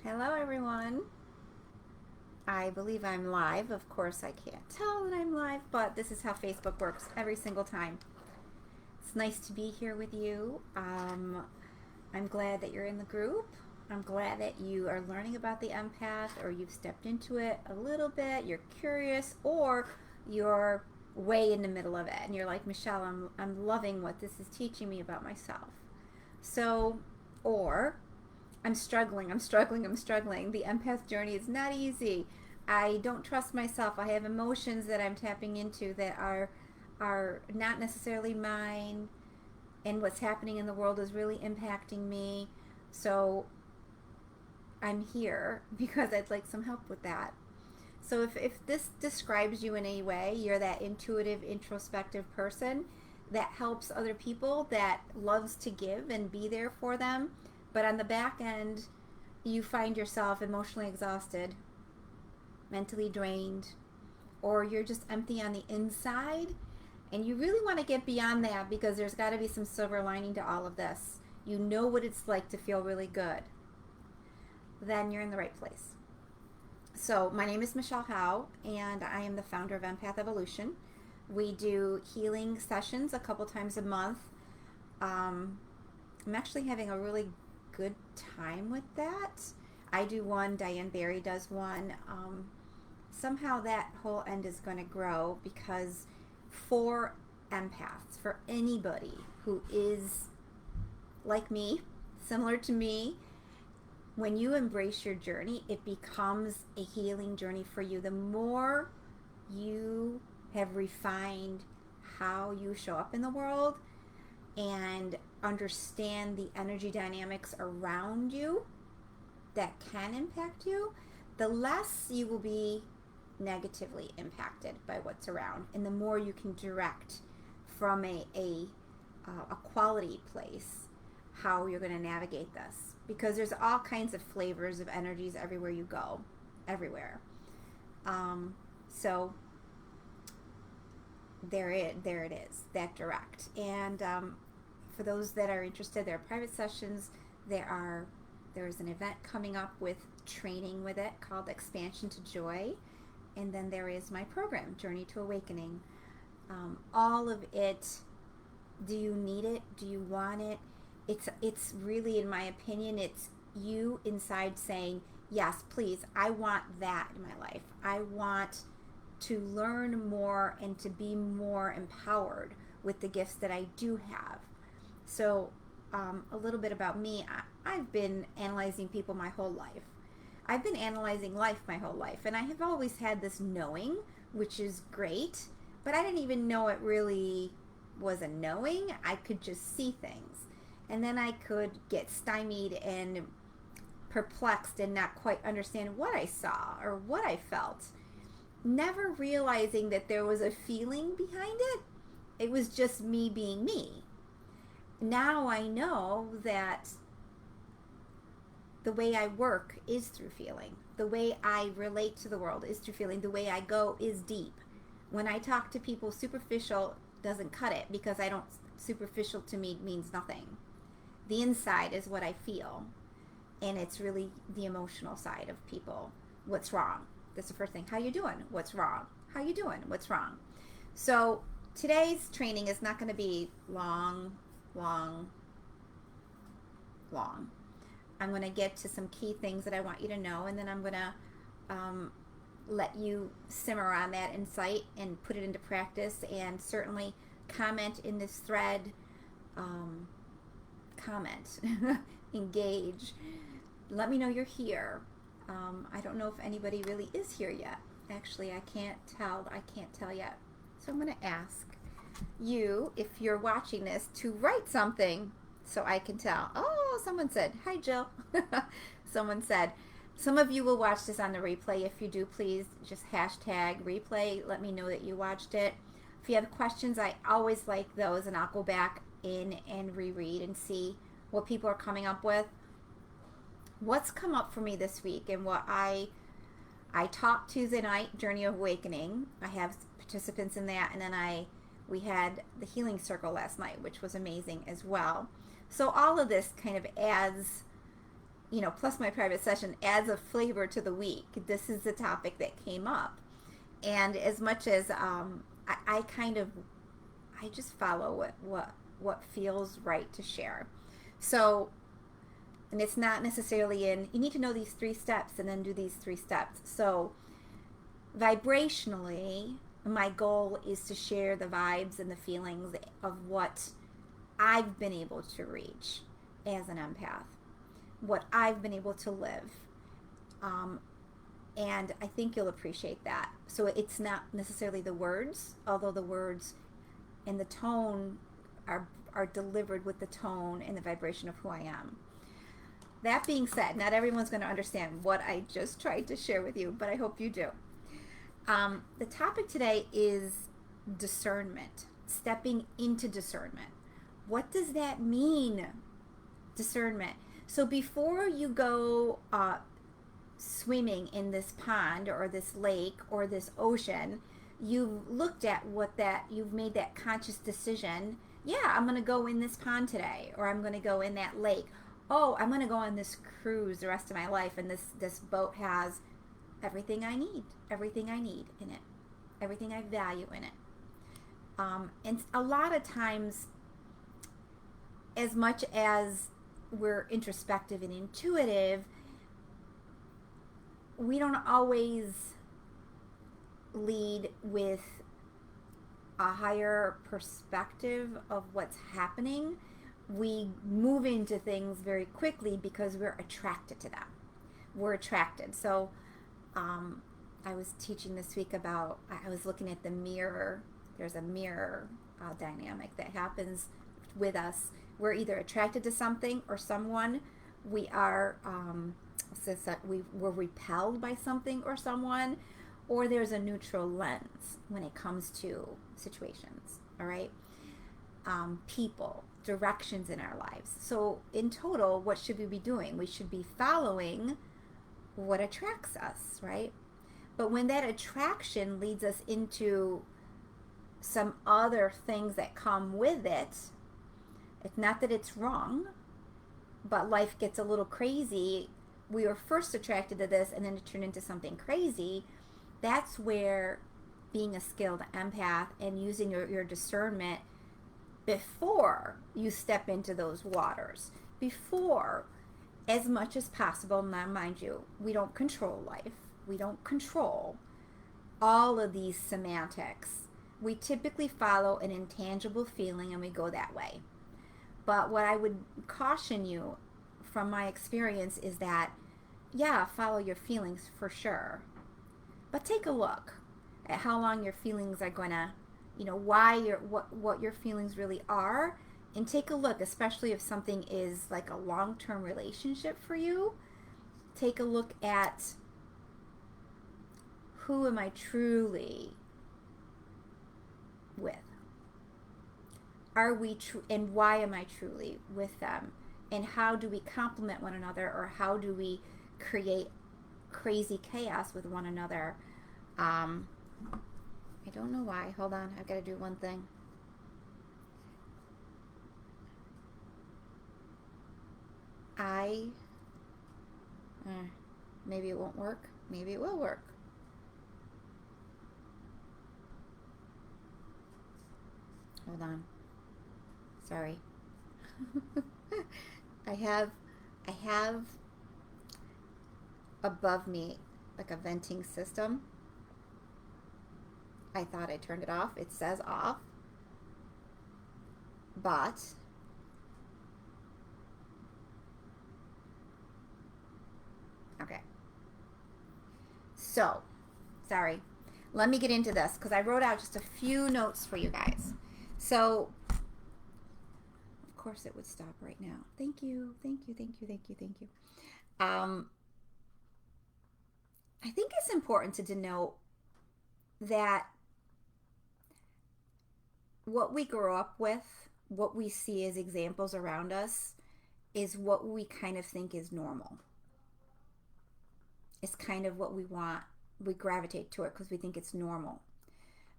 Hello everyone. I believe I'm live. Of course I can't tell that I'm live, but this is how Facebook works every single time. It's nice to be here with you. I'm glad that you're in the group. I'm glad that you are learning about the empath, or you've stepped into it a little bit, you're curious, or you're way in the middle of it and you're like, Michelle, I'm loving what this is teaching me about myself. So, or I'm struggling. The empath journey is not easy. I don't trust myself. I have emotions that I'm tapping into that are not necessarily mine, and what's happening in the world is really impacting me. So I'm here because I'd like some help with that. So if this describes you in any way, you're that intuitive, introspective person that helps other people, that loves to give and be there for them, but on the back end, you find yourself emotionally exhausted, mentally drained, or you're just empty on the inside, and you really want to get beyond that because there's got to be some silver lining to all of this. You know what it's like to feel really good. Then you're in the right place. So my name is Michelle Howe, and I am the founder of Empath Evolution. We do healing sessions a couple times a month. I'm actually having a really good time with that. I do one, Diane Barry does one. Somehow that whole end is going to grow, because for empaths, for anybody who is like me, similar to me, when you embrace your journey, it becomes a healing journey for you. The more you have refined how you show up in the world and understand the energy dynamics around you that can impact you, the less you will be negatively impacted by what's around, and the more you can direct from a quality place how you're going to navigate this, because there's all kinds of flavors of energies everywhere you go, everywhere. So there it is, that direct. And for those that are interested, there are private sessions. There's an event coming up with training with it called Expansion to Joy, and then there is my program, Journey to Awakening. All of it. Do you need it? Do you want it? It's really, in my opinion, it's you inside saying, yes, please, I want that in my life. I want to learn more and to be more empowered with the gifts that I do have. So a little bit about me. I've been analyzing people my whole life. I've been analyzing life my whole life, and I have always had this knowing, which is great, but I didn't even know it really was a knowing. I could just see things, and then I could get stymied and perplexed and not quite understand what I saw or what I felt, never realizing that there was a feeling behind it. It was just me being me. Now I know that the way I work is through feeling. The way I relate to the world is through feeling. The way I go is deep. When I talk to people, superficial doesn't cut it, because superficial to me means nothing. The inside is what I feel, and it's really the emotional side of people. What's wrong? That's the first thing. How you doing? What's wrong? How you doing? What's wrong? So today's training is not going to be long. I'm going to get to some key things that I want you to know, and then I'm going to let you simmer on that insight and put it into practice, and certainly comment in this thread. Comment, engage, let me know you're here. I don't know if anybody really is here yet. Actually, I can't tell yet. So I'm going to ask you, if you're watching this, to write something so I can tell. Oh, someone said, hi Jill. Someone said, some of you will watch this on the replay. If you do, please just hashtag replay. Let me know that you watched it. If you have questions, I always like those, and I'll go back in and reread and see what people are coming up with. What's come up for me this week, and what I taught Tuesday night, Journey of Awakening. I have participants in that, and then we had the healing circle last night, which was amazing as well. So all of this kind of adds plus my private session adds a flavor to the week. This is the topic that came up. And as much as I just follow what feels right to share. So, and it's not necessarily you need to know these 3 steps and then do these 3 steps. So vibrationally, my goal is to share the vibes and the feelings of what I've been able to reach as an empath, what I've been able to live. And I think you'll appreciate that. So it's not necessarily the words, although the words and the tone are delivered with the tone and the vibration of who I am. That being said, not everyone's going to understand what I just tried to share with you, but I hope you do. The topic today is discernment, stepping into discernment. What does that mean, discernment? So before you go swimming in this pond or this lake or this ocean, you've looked at you've made that conscious decision. Yeah, I'm going to go in this pond today, or I'm going to go in that lake. Oh, I'm going to go on this cruise the rest of my life, and this boat has everything I need in it, everything I value in it. And a lot of times, as much as we're introspective and intuitive, we don't always lead with a higher perspective of what's happening. We move into things very quickly because we're attracted to them. We're attracted. So I was teaching this week about, I was looking at the mirror. There's a mirror dynamic that happens with us. We're either attracted to something or someone. We are, we're repelled by something or someone, or there's a neutral lens when it comes to situations, all right? People, directions in our lives. So in total, what should we be doing? We should be following what attracts us, right? But when that attraction leads us into some other things that come with it, it's not that it's wrong, but life gets a little crazy. We were first attracted to this and then it turned into something crazy. That's where being a skilled empath and using your discernment before you step into those waters, before, as much as possible. Now, mind you, we don't control life. We don't control all of these semantics. We typically follow an intangible feeling and we go that way. But what I would caution you from my experience is that, yeah, follow your feelings for sure. But take a look at how long your feelings are going to, what your feelings really are, and take a look, especially if something is like a long-term relationship for you. Take a look at, who am I truly with? Are we and why am I truly with them? And how do we complement one another, or how do we create crazy chaos with one another? I don't know why. Hold on, I've got to do one thing. Maybe it won't work. Maybe it will work. Hold on. Sorry. I have above me like a venting system. I thought I turned it off. It says off. But okay. So, sorry. Let me get into this because I wrote out just a few notes for you guys. So, of course it would stop right now. Thank you. I think it's important to denote that what we grow up with, what we see as examples around us, is what we kind of think is normal. It's kind of what we want. We gravitate to it because we think it's normal.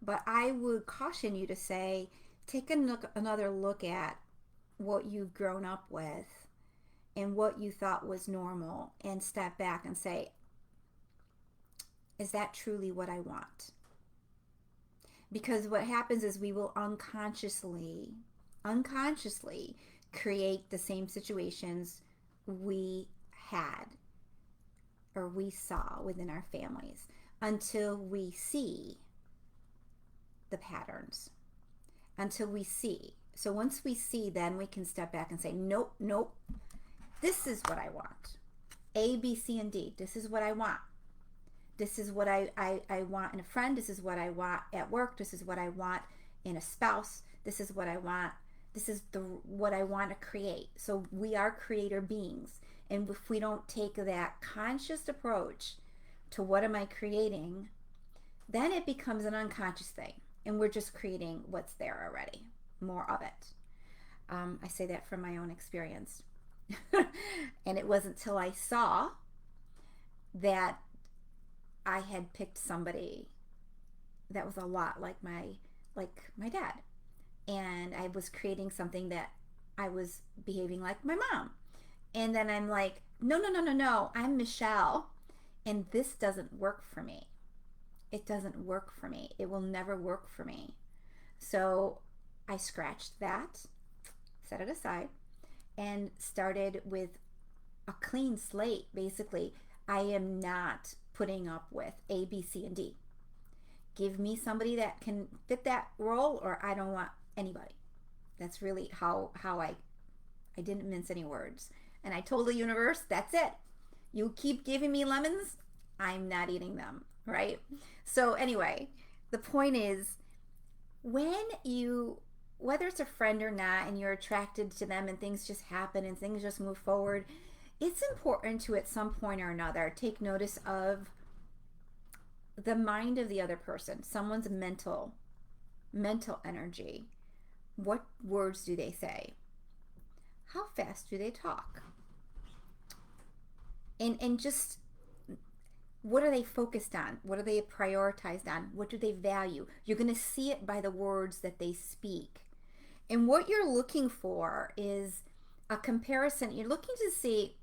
But I would caution you to say, take another look at what you've grown up with and what you thought was normal and step back and say, is that truly what I want? Because what happens is we will unconsciously create the same situations we had or we saw within our families until we see the patterns, until we see. So once we see, then we can step back and say, nope, nope, this is what I want. A, B, C, and D. This is what I want. This is what I want in a friend. This is what I want at work. This is what I want in a spouse. This is what I want. This is what I want to create. So we are creator beings. And if we don't take that conscious approach to what am I creating, then it becomes an unconscious thing. And we're just creating what's there already. More of it. I say that from my own experience. And it wasn't until I saw that I had picked somebody that was a lot like my dad. And I was creating something that I was behaving like my mom. And then I'm like, no, I'm Michelle. And this doesn't work for me. It doesn't work for me. It will never work for me. So I scratched that, set it aside, and started with a clean slate. Basically, I am not putting up with A, B, C, and D. Give me somebody that can fit that role, or I don't want anybody. That's really how I didn't mince any words. And I told the universe, that's it. You keep giving me lemons, I'm not eating them, right? So anyway, the point is, when you, whether it's a friend or not, and you're attracted to them and things just happen and things just move forward, it's important to, at some point or another, take notice of the mind of the other person, someone's mental energy. What words do they say? How fast do they talk? And just, what are they focused on? What are they prioritized on? What do they value? You're going to see it by the words that they speak. And what you're looking for is a comparison. You're looking to see,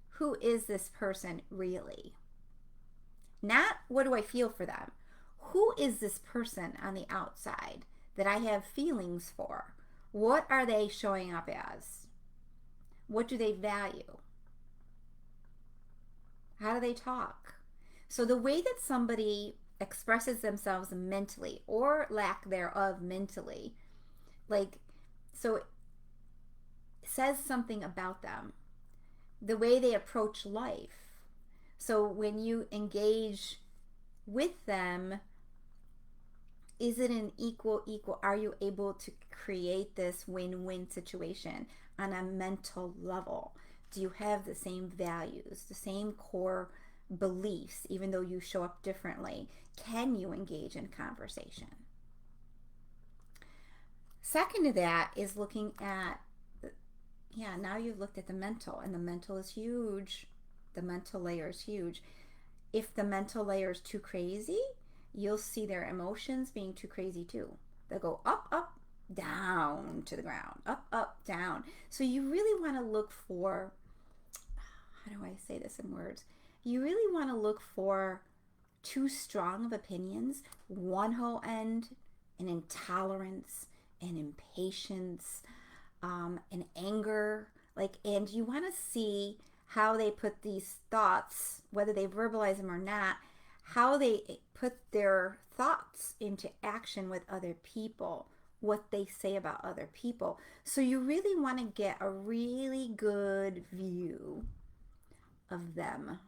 who is this person really? Not what do I feel for them? Who is this person on the outside that I have feelings for? What are they showing up as? What do they value? How do they talk? So the way that somebody expresses themselves mentally, or lack thereof mentally, so it says something about them. The way they approach life. So when you engage with them, is it an equal? Are you able to create this win-win situation on a mental level? Do you have the same values, the same core beliefs, even though you show up differently? Can you engage in conversation? Second to that is looking at, now you've looked at the mental, and the mental is huge. The mental layer is huge. If the mental layer is too crazy, you'll see their emotions being too crazy too. They'll go up, up, down to the ground, up, up, down. So you really want to look for, how do I say this in words? You really want to look for too strong of opinions, one whole end, an intolerance, an impatience, an anger, and you want to see how they put these thoughts, whether they verbalize them or not, how they put their thoughts into action with other people, what they say about other people. So you really want to get a really good view of them.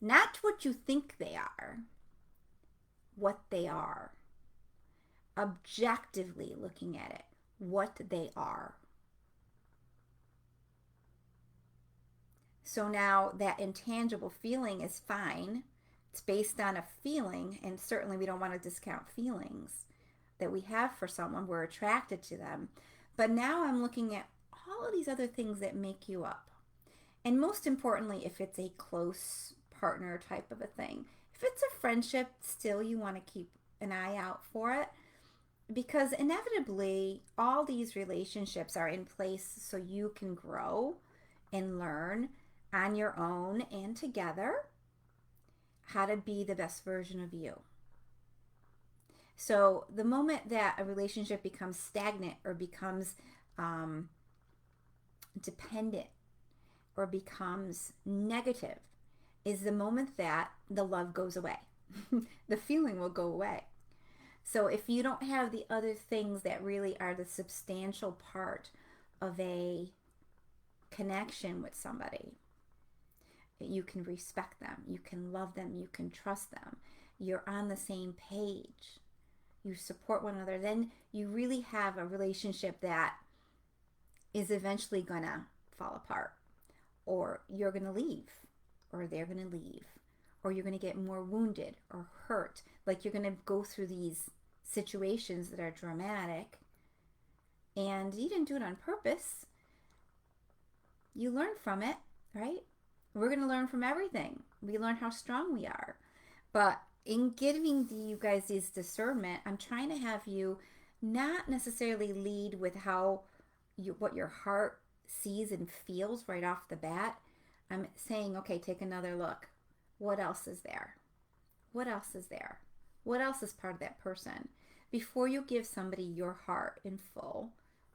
Not what you think they are, what they are. Objectively looking at it, what they are. So now that intangible feeling is fine. It's based on a feeling, and certainly we don't want to discount feelings that we have for someone. We're attracted to them. But now I'm looking at all of these other things that make you up. And most importantly, if it's a close partner type of a thing. If it's a friendship, still you want to keep an eye out for it, because inevitably all these relationships are in place so you can grow and learn on your own and together how to be the best version of you. So the moment that a relationship becomes stagnant or becomes dependent or becomes negative is the moment that the love goes away. The feeling will go away. So if you don't have the other things that really are the substantial part of a connection with somebody, you can respect them, you can love them, you can trust them, you're on the same page, you support one another, then you really have a relationship that is eventually gonna fall apart, or you're gonna leave, or they're gonna leave, or you're gonna get more wounded or hurt. Like, you're gonna go through these situations that are dramatic, and you didn't do it on purpose. You learn from it, right? We're gonna learn from everything. We learn how strong we are. But in giving you guys these discernment, I'm trying to have you not necessarily lead with what your heart sees and feels right off the bat. I'm saying, okay, take another look. What else is there? What else is there? What else is part of that person? Before you give somebody your heart in full,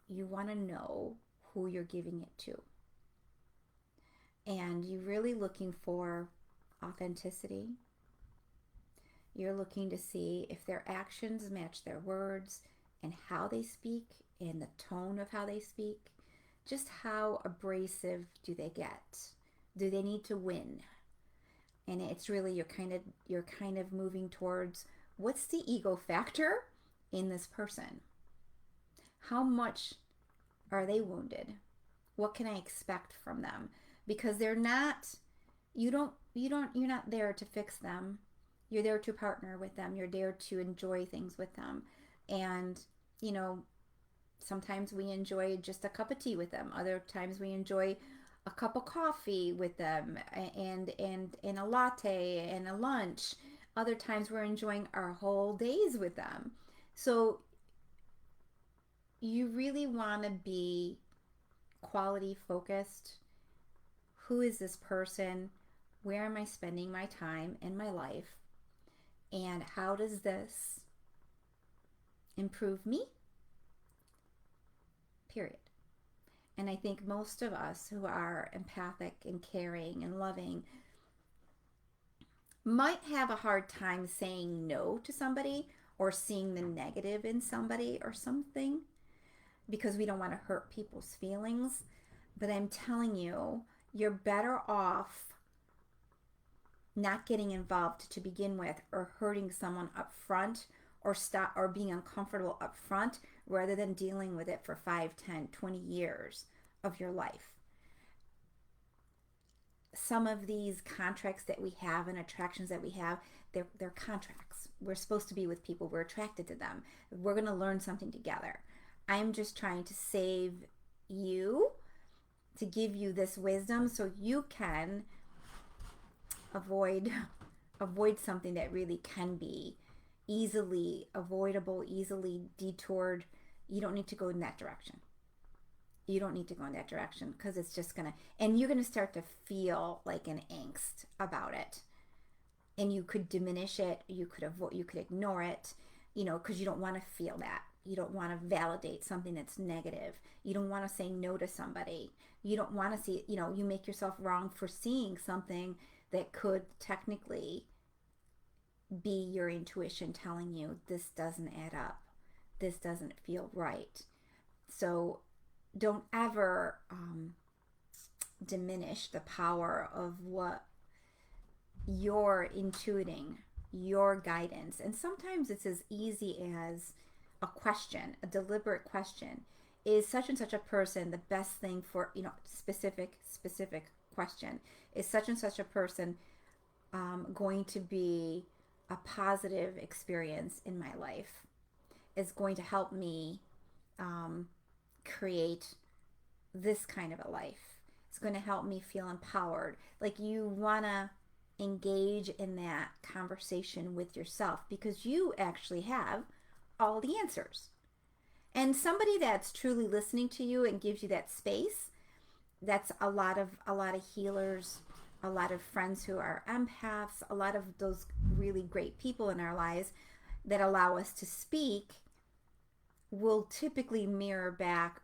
you want to know who you're giving it to. And you're really looking for authenticity. You're looking to see if their actions match their words and how they speak and the tone of how they speak. Just how abrasive do they get? Do they need to win? And it's really, you're kind of moving towards, what's the ego factor in this person? How much are they wounded? What can I expect from them? Because you're not there to fix them. You're there to partner with them. You're there to enjoy things with them. And, sometimes we enjoy just a cup of tea with them. Other times we enjoy a cup of coffee with them and a latte and a lunch. Other times we're enjoying our whole days with them. So you really want to be quality focused. Who is this person? Where am I spending my time in my life? And how does this improve me? Period. And I think most of us who are empathic and caring and loving might have a hard time saying no to somebody or seeing the negative in somebody or something, because we don't want to hurt people's feelings. But I'm telling you, you're better off not getting involved to begin with, or hurting someone up front, or being uncomfortable up front, rather than dealing with it for 5, 10, 20 years of your life. Some of these contracts that we have and attractions that we have, they're contracts. We're supposed to be with people. We're attracted to them. We're going to learn something together. I'm just trying to save you, to give you this wisdom so you can avoid something that really can be easily avoidable, easily detoured. You don't need to go in that direction. You don't need to go in that direction, because it's just and you're gonna start to feel like an angst about it, and you could diminish it. You could ignore it, because you don't want to feel that. You don't want to validate something that's negative. You don't want to say no to somebody. You don't want to see, you make yourself wrong for seeing something that could technically be your intuition telling you this doesn't add up. This doesn't feel right. So don't ever diminish the power of what you're intuiting, your guidance. And sometimes it's as easy as a question, a deliberate question. Is such and such a person the best thing for, specific question. Is such and such a person going to be a positive experience in my life? Is going to help me create this kind of a life? It's going to help me feel empowered. Like, you want to engage in that conversation with yourself, because you actually have all the answers. And somebody that's truly listening to you and gives you that space that's a lot of healers, a lot of friends who are empaths, a lot of those really great people in our lives that allow us to speak will typically mirror back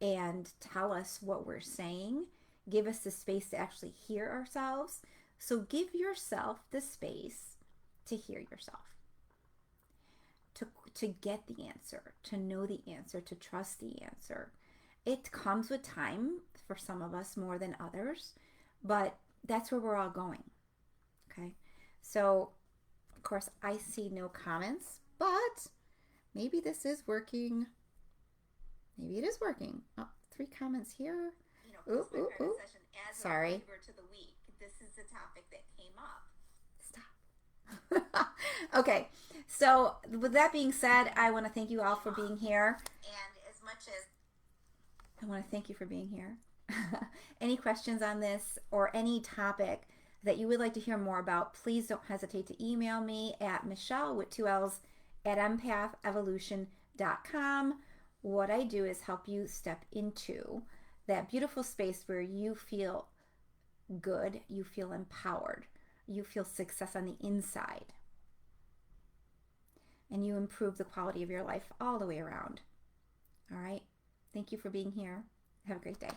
and tell us what we're saying, give us the space to actually hear ourselves. So give yourself the space to hear yourself, to get the answer, to know the answer, to trust the answer. It comes with time for some of us more than others, but that's where we're all going. Okay. So, of course, I see no comments, but maybe this is working. Maybe it is working. Oh, 3 comments here. Ooh, ooh, ooh. Sorry. To the week. This is the topic that came up. Stop. Okay. So, with that being said, I want to thank you all for being here. And as much as I want to thank you for being here. Any questions on this or any topic that you would like to hear more about, please don't hesitate to email me at Michelle with 2 L's at empathevolution.com. What I do is help you step into that beautiful space where you feel good, you feel empowered, you feel success on the inside, and you improve the quality of your life all the way around. All right? Thank you for being here. Have a great day.